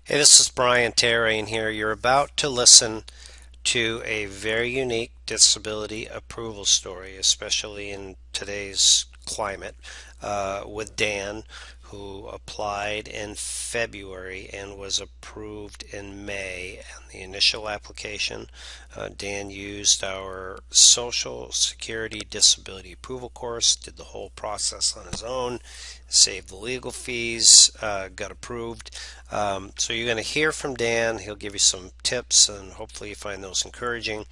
Hey, this is Brian Terrain here. You're about to listen to a very unique disability approval story, especially in today's climate, with Dan, who applied in February and was approved in May. And the initial application, Dan used our Social Security Disability Approval course, did the whole process on his own, saved the legal fees, got approved. So you're going to hear from Dan. He'll give you some tips, and hopefully you find those encouraging.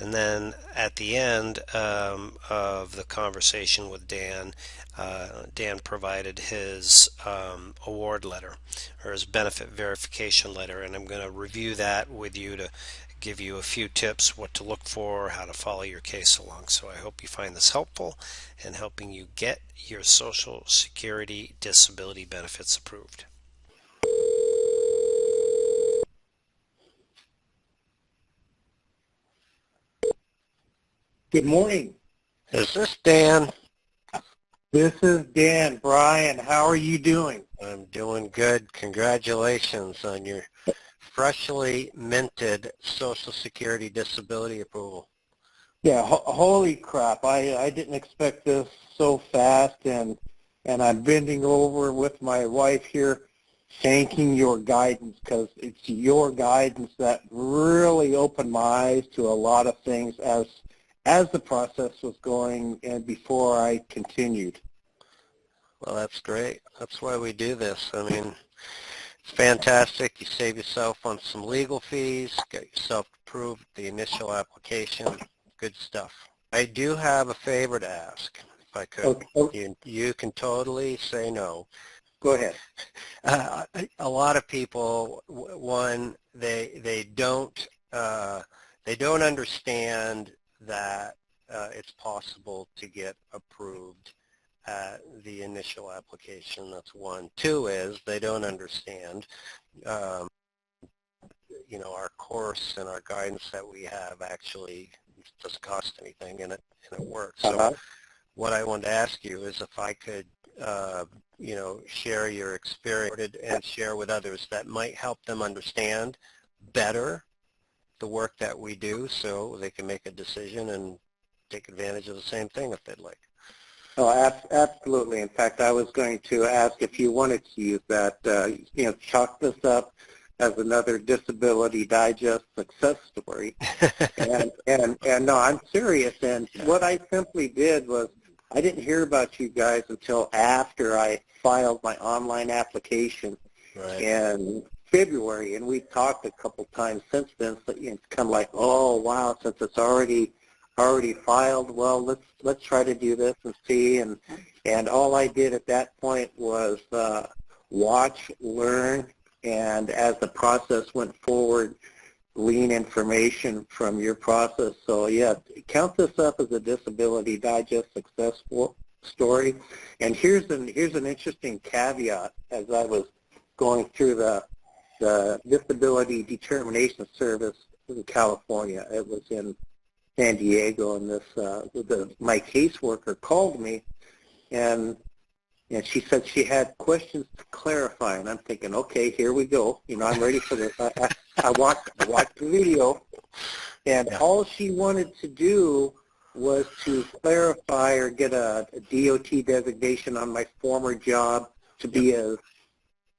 And then at the end of the conversation with Dan, Dan provided his award letter or his benefit verification letter, and I'm going to review that with you to give you a few tips what to look for, how to follow your case along. So I hope you find this helpful in helping you get your Social Security disability benefits approved. Good morning. Is this Dan? This is Dan. Brian, how are you doing? I'm doing good. Congratulations on your freshly minted Social Security disability approval. Yeah, holy crap. I didn't expect this so fast, and I'm bending over with my wife here thanking your guidance, because it's your guidance that really opened my eyes to a lot of things as the process was going and before I continued. Well, that's great. That's why we do this. I mean, it's fantastic. You save yourself on some legal fees, get yourself approved, the initial application. Good stuff. I do have a favor to ask, if I could. Okay. You can totally say no. Go ahead. A lot of people, one, they don't understand that it's possible to get approved at the initial application. That's one. Two is they don't understand, our course and our guidance that we have actually doesn't cost anything, and it works. So what I wanted to ask you is if I could, share your experience and share with others that might help them understand better the work that we do, so they can make a decision and take advantage of the same thing if they'd like. Oh, absolutely. In fact, I was going to ask if you wanted to use that, chalk this up as another Disability Digest success story. and no, I'm serious. And what I simply did was I didn't hear about you guys until after I filed my online application in February, and we've talked a couple times since then. So it's kind of like, oh wow, since it's already filed, well, let's try to do this and see. And all I did at that point was watch, learn, and as the process went forward, glean information from your process. So yeah, count this up as a Disability Digest success story. And here's an interesting caveat as I was going through the Disability Determination Service in California. It was in San Diego, and my caseworker called me, and she said she had questions to clarify, and I'm thinking, okay, here we go. I'm ready for this. I watched the video, and all she wanted to do was to clarify or get a DOT designation on my former job to be as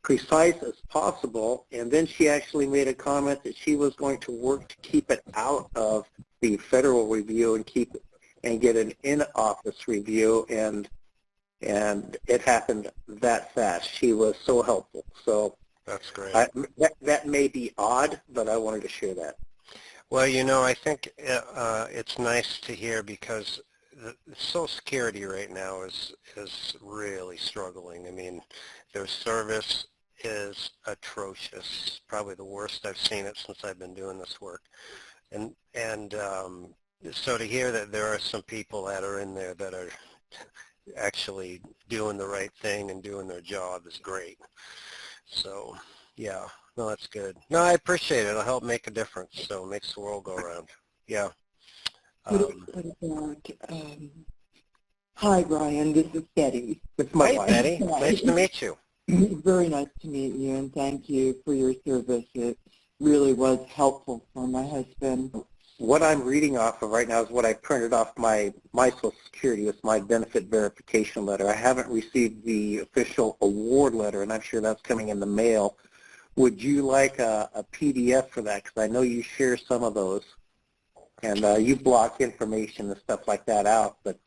precise as possible, and then she actually made a comment that she was going to work to keep it out of the federal review and get an in-office review, and it happened that fast. She was so helpful. So that's great. That may be odd, but I wanted to share that. Well, I think it's nice to hear, because the Social Security right now is really struggling. I mean, their service is atrocious, probably the worst I've seen it since I've been doing this work. And so to hear that there are some people that are in there that are actually doing the right thing and doing their job is great. So, yeah, no, that's good. No, I appreciate it. It'll help make a difference. So it makes the world go around. Yeah. Hi, Brian. This is Betty. It's my Hey, wife. Betty. Nice to meet you. Very nice to meet you, and thank you for your service. It really was helpful for my husband. What I'm reading off of right now is what I printed off my Social Security. It's my benefit verification letter. I haven't received the official award letter, and I'm sure that's coming in the mail. Would you like a PDF for that? Because I know you share some of those, and you block information and stuff like that out. But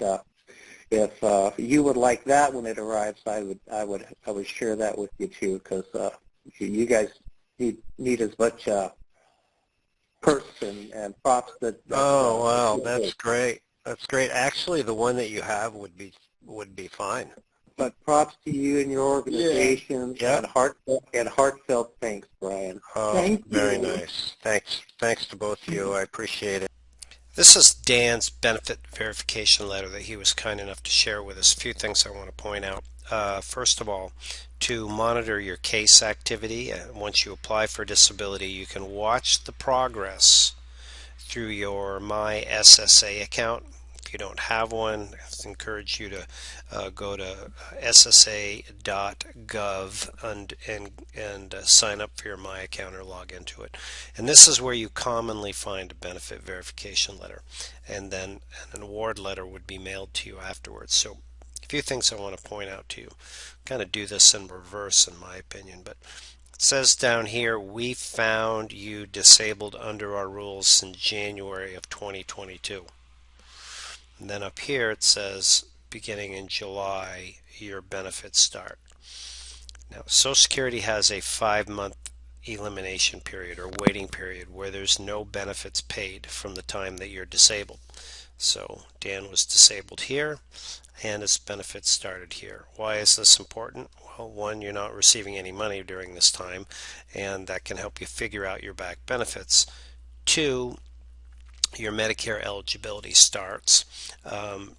if you would like that when it arrives, I would share that with you too, because you guys need as much perks and props Oh, wow, that's great. That's great. Actually, the one that you have would be fine. But props to you and your organization, Yeah. and heartfelt thanks, Brian. Oh, Thank very you. nice. Thanks to both of you. I appreciate it. This is Dan's benefit verification letter that he was kind enough to share with us. A few things I want to point out. First of all, to monitor your case activity, once you apply for disability, you can watch the progress through your My SSA account. If you don't have one, I encourage you to go to ssa.gov and sign up for your My account or log into it. And this is where you commonly find a benefit verification letter, and then an award letter would be mailed to you afterwards. So a few things I want to point out to you. Kind of do this in reverse, in my opinion, but it says down here, we found you disabled under our rules in January of 2022. And then up here it says, beginning in July, your benefits start. Now, Social Security has a 5-month elimination period or waiting period where there's no benefits paid from the time that you're disabled. So Dan was disabled here, and his benefits started here. Why is this important? Well, one, you're not receiving any money during this time, and that can help you figure out your back benefits. Two, your Medicare eligibility starts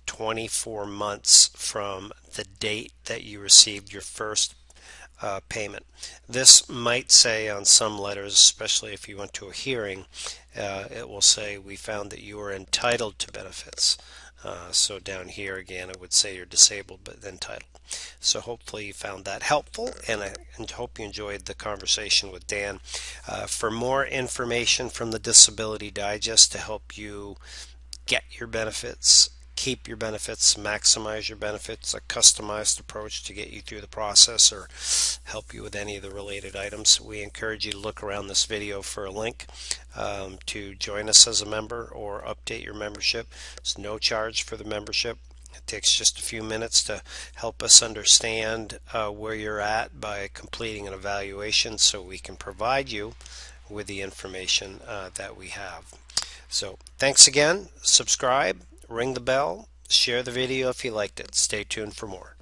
24 months from the date that you received your first payment. This might say on some letters, especially if you went to a hearing, it will say we found that you are entitled to benefits. So down here again it would say you're disabled but entitled. So hopefully you found that helpful, and I hope you enjoyed the conversation with Dan. For more information from the Disability Digest to help you get your benefits, keep your benefits, maximize your benefits, a customized approach to get you through the process or help you with any of the related items, we encourage you to look around this video for a link to join us as a member or update your membership. There's no charge for the membership. It takes just a few minutes to help us understand where you're at by completing an evaluation so we can provide you with the information that we have. So thanks again. Subscribe, ring the bell, share the video if you liked it. Stay tuned for more.